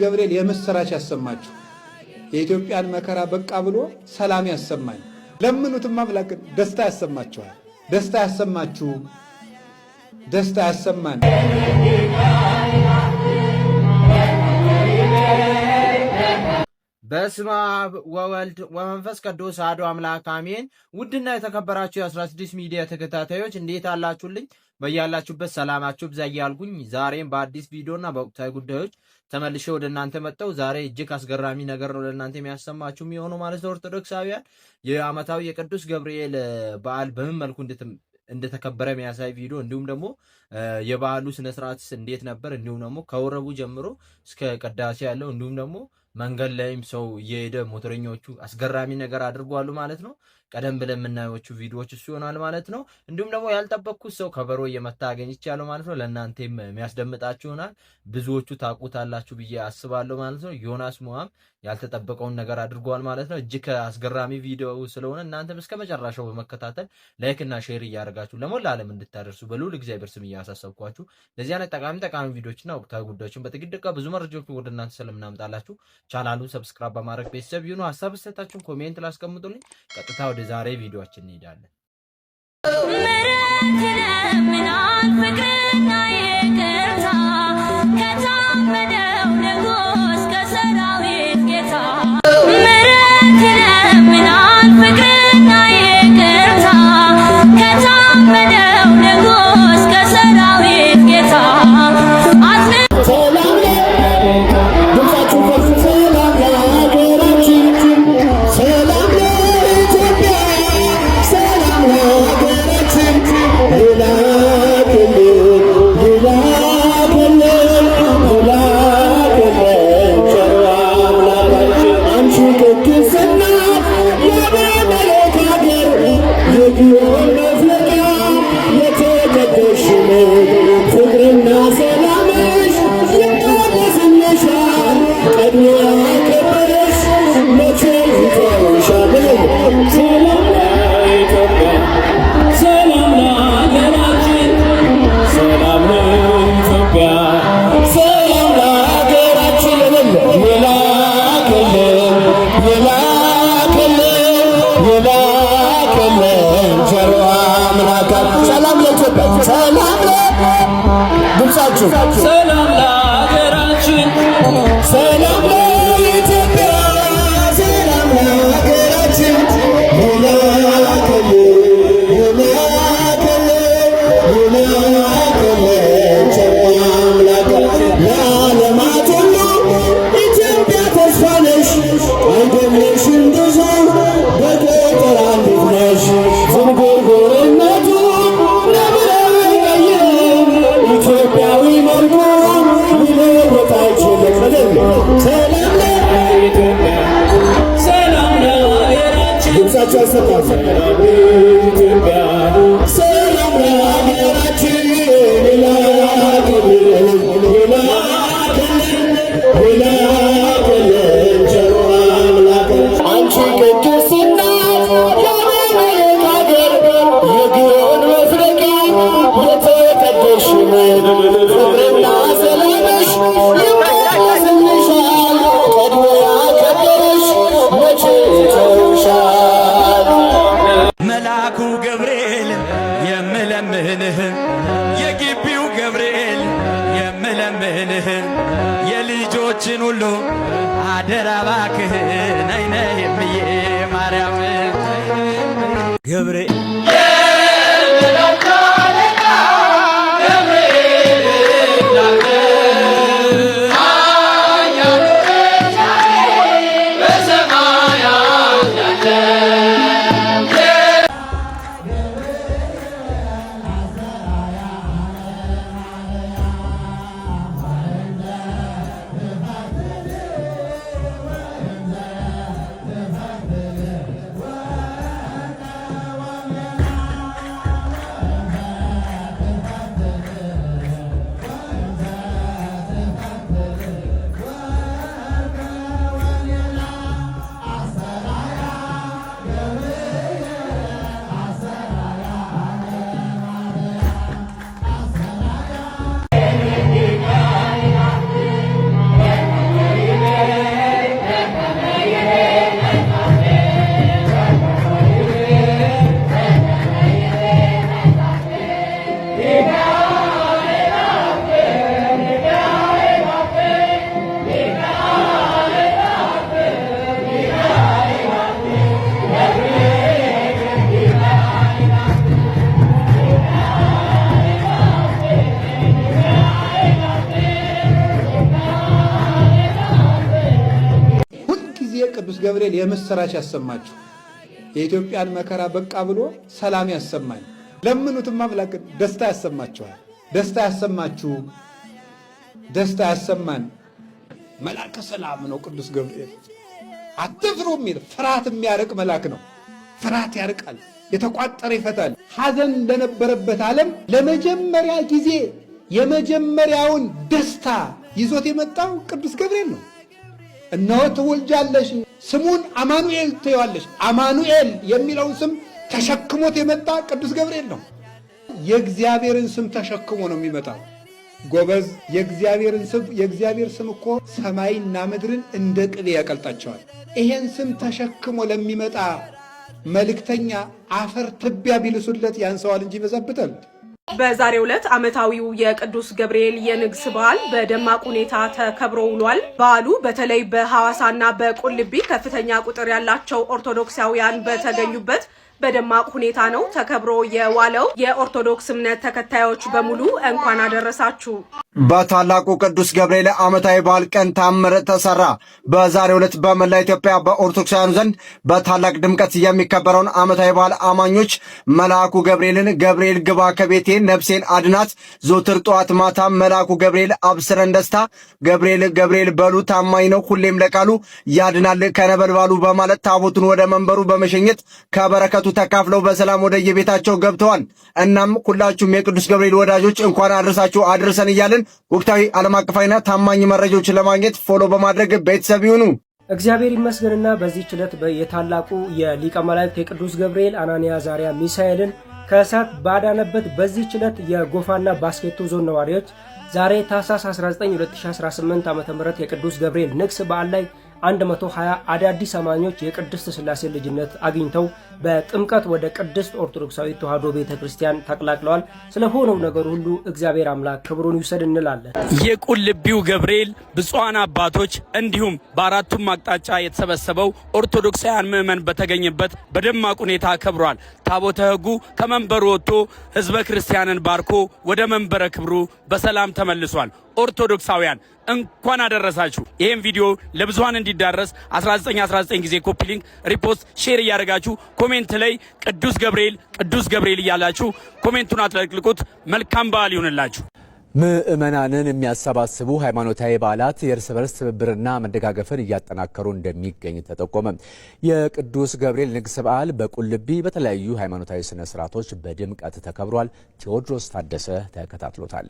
ገብርኤል የምስራች ያሰማችሁ። የኢትዮጵያን መከራ በቃ ብሎ ሰላም ያሰማኝ። ለምኑትም አምላክ ደስታ ያሰማችኋል። ደስታ ያሰማችሁ፣ ደስታ ያሰማን። በስመ አብ ወወልድ ወመንፈስ ቅዱስ አሐዱ አምላክ አሜን። ውድና የተከበራችሁ የ16 ሚዲያ ተከታታዮች እንዴት አላችሁልኝ? በያላችሁበት ሰላማችሁ ብዛ እያልኩኝ ዛሬም በአዲስ ቪዲዮና በወቅታዊ ጉዳዮች ተመልሼ ወደ እናንተ መጣሁ። ዛሬ እጅግ አስገራሚ ነገር ነው ለእናንተ የሚያሰማችሁ የሚሆነው ማለት ነው። ኦርቶዶክሳውያን የዓመታዊ የቅዱስ ገብርኤል በዓል በምን መልኩ እንደተከበረ የሚያሳይ ቪዲዮ እንዲሁም ደግሞ የበዓሉ ስነ ስርዓት እንዴት ነበር፣ እንዲሁም ደግሞ ከወረቡ ጀምሮ እስከ ቅዳሴ ያለው እንዲሁም ደግሞ መንገድ ላይም ሰው እየሄደ ሞተረኞቹ አስገራሚ ነገር አድርጓሉ ማለት ነው። ቀደም ብለን የምናዮቹ ቪዲዮዎች እሱ ይሆናል ማለት ነው። እንዲሁም ደግሞ ያልጠበቅኩት ሰው ከበሮ እየመታ አገኝቻለሁ ማለት ነው። ለእናንተም የሚያስደምጣችሁ ይሆናል። ብዙዎቹ ታውቁታላችሁ ብዬ አስባለሁ ማለት ነው። ዮናስ ሞዓም ያልተጠበቀውን ነገር አድርጓል ማለት ነው። እጅግ አስገራሚ ቪዲዮ ስለሆነ እናንተም እስከ መጨረሻው በመከታተል ላይክ እና ሼር እያደረጋችሁ ለሞላ ዓለም እንድታደርሱ በልዑል እግዚአብሔር ስም እያሳሰብኳችሁ ለዚህ አይነት ጠቃሚ ቪዲዮዎችና ወቅታዊ ጉዳዮችን በጥቂት ደቂቃ ብዙ መረጃዎችን ወደ እናንተ ስለምናመጣላችሁ ቻናሉን ሰብስክራይብ በማድረግ ቤተሰብ ይሁኑ። ሀሳብ አስተያየታችሁን ኮሜንት ላይ አስቀምጡልኝ። ቀጥታ ወደ ዛሬ ቪዲዮአችን እንሄዳለን። ሰላም ለሀገራችን፣ ሰላም ለኢትዮጵያ፣ ሰላም ለሀገራችን። ለዓለማት ሁሉ ኢትዮጵያ ተስፋ ነሽ። አይደለሽም ብዙ በገጠር አንዲት ነሽ። ዝንጉርጉርነቱ ኢትዮጵያዊ መልኩ ሊለወጥ አይችልም። ሰላም ለኢትዮጵያ፣ ሰላም ለሀገራችን። ድምፃቸው ያሰማል። ሰላም ለኢትዮጵያ፣ ሰላም ለሀገራችን። አንቺ ቅድስት እናት የመመለክ ሀገር የግዮን መፍለቂያ የተቀደስሽ ፍቅርና ሰላምሽ ይመለስልሻል። ቀድሞ ያከበረሽ መቼ ተውሻል? መልአኩ ገብርኤል የምለምንህ፣ የግቢው ገብርኤል የምለምንህ፣ የልጆችን ሁሉ አደራ እባክህን አይነህ የምዬ ማርያም ገብርኤል ቅዱስ ገብርኤል የምስራች ያሰማችሁ። የኢትዮጵያን መከራ በቃ ብሎ ሰላም ያሰማኝ። ለምኑትም አምላክ ደስታ ያሰማችኋል። ደስታ ያሰማችሁ፣ ደስታ ያሰማን። መልአከ ሰላም ነው ቅዱስ ገብርኤል። አትፍሩ የሚል ፍርሃት የሚያርቅ መልአክ ነው። ፍርሃት ያርቃል፣ የተቋጠረ ይፈታል። ሐዘን ለነበረበት ዓለም ለመጀመሪያ ጊዜ የመጀመሪያውን ደስታ ይዞት የመጣው ቅዱስ ገብርኤል ነው። እነሆ ትወልጃለሽ፣ ስሙን አማኑኤል ትይዋለሽ። አማኑኤል የሚለውን ስም ተሸክሞት የመጣ ቅዱስ ገብርኤል ነው። የእግዚአብሔርን ስም ተሸክሞ ነው የሚመጣው። ጎበዝ፣ የእግዚአብሔር ስም እኮ ሰማይና ምድርን እንደ ቅቤ ያቀልጣቸዋል። ይሄን ስም ተሸክሞ ለሚመጣ መልእክተኛ አፈር ትቢያ ቢልሱለት ያንሰዋል እንጂ ይበዛበታል። በዛሬው ዕለት ዓመታዊው የቅዱስ ገብርኤል የንግስ በዓል በደማቅ ሁኔታ ተከብሮ ውሏል። በዓሉ በተለይ በሐዋሳና በቁልቢ ከፍተኛ ቁጥር ያላቸው ኦርቶዶክሳውያን በተገኙበት በደማቅ ሁኔታ ነው ተከብሮ የዋለው። የኦርቶዶክስ እምነት ተከታዮች በሙሉ እንኳን አደረሳችሁ። በታላቁ ቅዱስ ገብርኤል ዓመታዊ በዓል ቀን ታምር ተሰራ። በዛሬው ዕለት በመላ ኢትዮጵያ በኦርቶዶክሳውያኑ ዘንድ በታላቅ ድምቀት የሚከበረውን ዓመታዊ በዓል አማኞች መልአኩ ገብርኤልን ገብርኤል ግባ ከቤቴ ነፍሴን አድናት፣ ዘወትር ጠዋት ማታ መልአኩ ገብርኤል አብስረን ደስታ፣ ገብርኤል በሉ ታማኝ ነው ሁሌም ለቃሉ ያድናል ከነበልባሉ በማለት ታቦቱን ወደ መንበሩ በመሸኘት ከበረከቱ ተካፍለው በሰላም ወደ የቤታቸው ገብተዋል። እናም ሁላችሁም የቅዱስ ገብርኤል ወዳጆች እንኳን አድረሳችሁ አድርሰን እያልን ወቅታዊ ዓለም አቀፋዊና ታማኝ መረጃዎችን ለማግኘት ፎሎ በማድረግ ቤተሰብ ይሁኑ። እግዚአብሔር ይመስገንና በዚህች ዕለት የታላቁ የሊቀ መላእክት የቅዱስ ገብርኤል አናንያ አዛርያ ሚሳኤልን ከእሳት ባዳነበት በዚህች ዕለት የጎፋና ባስኬቶ ዞን ነዋሪዎች ዛሬ ታኅሳስ 19 2018 ዓ.ም የቅዱስ ገብርኤል ንግስ በዓል ላይ 120 አዳዲስ አማኞች የቅድስት ሥላሴ ልጅነት አግኝተው በጥምቀት ወደ ቅድስት ኦርቶዶክሳዊት ተዋሕዶ ቤተክርስቲያን ተቀላቅለዋል። ስለሆነው ነገር ሁሉ እግዚአብሔር አምላክ ክብሩን ይውሰድ እንላለን። የቁልቢው ገብርኤል ብፁዓን አባቶች እንዲሁም በአራቱም አቅጣጫ የተሰበሰበው ኦርቶዶክሳውያን ምዕመን በተገኘበት በደማቅ ሁኔታ ከብሯል። ታቦተ ሕጉ ከመንበሩ ወጥቶ ሕዝበ ክርስቲያንን ባርኮ ወደ መንበረ ክብሩ በሰላም ተመልሷል። ኦርቶዶክሳውያን እንኳን አደረሳችሁ። ይሄን ቪዲዮ ለብዙሃን እንዲዳረስ 1919 ጊዜ ኮፒ ሊንክ፣ ሪፖስት፣ ሼር እያደረጋችሁ ኮሜንት ላይ ቅዱስ ገብርኤል እያላችሁ ኮሜንቱን አጥለቅልቁት። መልካም በዓል ይሁንላችሁ። ምዕመናንን የሚያሰባስቡ ሃይማኖታዊ በዓላት የእርስ በርስ ትብብርና መደጋገፍን እያጠናከሩ እንደሚገኝ ተጠቆመ። የቅዱስ ገብርኤል ንግስ በዓል በቁልቢ በተለያዩ ሃይማኖታዊ ስነ ስርዓቶች በድምቀት ተከብሯል። ቴዎድሮስ ታደሰ ተከታትሎታል።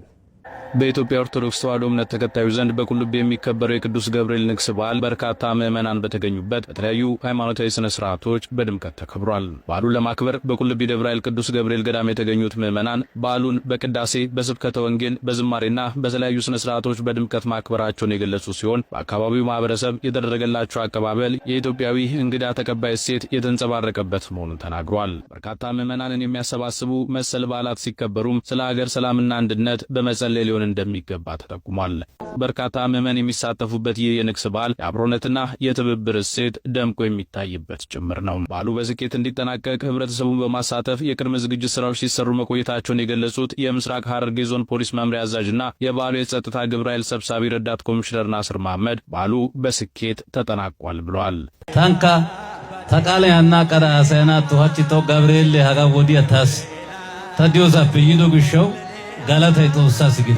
በኢትዮጵያ ኦርቶዶክስ ተዋሕዶ እምነት ተከታዮች ዘንድ በቁልቢ የሚከበረው የቅዱስ ገብርኤል ንግስ በዓል በርካታ ምዕመናን በተገኙበት በተለያዩ ሃይማኖታዊ ስነ ስርዓቶች በድምቀት ተከብሯል። በዓሉን ለማክበር በቁልቢ ደብረ ኃይል ቅዱስ ገብርኤል ገዳም የተገኙት ምዕመናን በዓሉን በቅዳሴ፣ በስብከተ ወንጌል፣ በዝማሬና በተለያዩ ስነ ስርዓቶች በድምቀት ማክበራቸውን የገለጹ ሲሆን በአካባቢው ማህበረሰብ የተደረገላቸው አቀባበል የኢትዮጵያዊ እንግዳ ተቀባይ እሴት የተንጸባረቀበት መሆኑን ተናግሯል። በርካታ ምዕመናንን የሚያሰባስቡ መሰል በዓላት ሲከበሩም ስለ ሀገር ሰላምና አንድነት በመጸለይ ሊሆን እንደሚገባ ተጠቁሟል። በርካታ ምዕመን የሚሳተፉበት ይህ የንግስ በዓል የአብሮነትና የትብብር እሴት ደምቆ የሚታይበት ጭምር ነው። በዓሉ በስኬት እንዲጠናቀቅ ህብረተሰቡን በማሳተፍ የቅድመ ዝግጅት ስራዎች ሲሰሩ መቆየታቸውን የገለጹት የምስራቅ ሐረርጌ ዞን ፖሊስ መምሪያ አዛዥና የበዓሉ የጸጥታ ግብረ ኃይል ሰብሳቢ ረዳት ኮሚሽነር ናስር መሐመድ በዓሉ በስኬት ተጠናቋል ብለዋል። ታንካ ተቃለያና ቀራ ሰናቱ ሀጭቶ ገብርኤል ሀጋ ወዲያታስ ታዲዮስ አፍይዶ ግሾው ጋላታ ይተውሳስ ይግዱ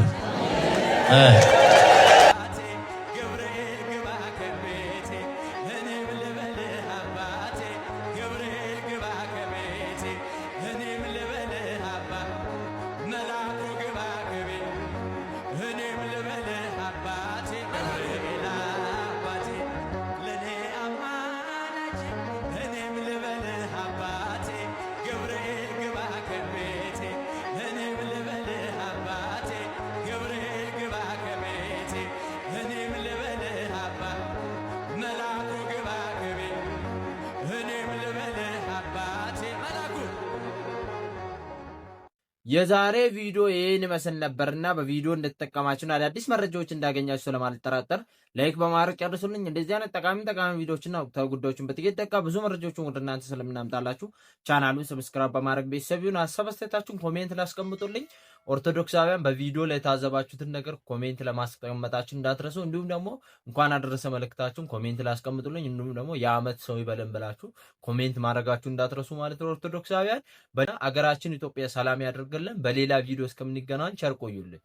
የዛሬ ቪዲዮ ይሄን መስል ነበርና በቪዲዮ እንድትጠቀማችሁና አዳዲስ መረጃዎች እንዳገኛችሁ ስለማልጠራጠር ላይክ በማድረግ ጨርሱልኝ። እንደዚህ አይነት ጠቃሚ ቪዲዮዎችና ወቅታዊ ጉዳዮችን በጥቂት ደቂቃ ብዙ መረጃዎችን ወደ እናንተ ስለምናምጣላችሁ ቻናሉን ሰብስክራይብ በማድረግ ቤተሰብ ይሁኑ። ሀሳብ አስተያየታችሁን ኮሜንት ላይ አስቀምጡልኝ። ኦርቶዶክሳውያን በቪዲዮ ላይ የታዘባችሁትን ነገር ኮሜንት ለማስቀመጣችሁ እንዳትረሱ። እንዲሁም ደግሞ እንኳን አደረሰ መልእክታችሁን ኮሜንት ላይ አስቀምጡልኝ። እንዲሁም ደግሞ የዓመት ሰው ይበለን ብላችሁ ኮሜንት ማድረጋችሁ እንዳትረሱ ማለት ነው። ኦርቶዶክሳውያን በአገራችን ኢትዮጵያ ሰላም ያደርግልን። በሌላ ቪዲዮ እስከምንገናኝ ቸር ቆዩልን።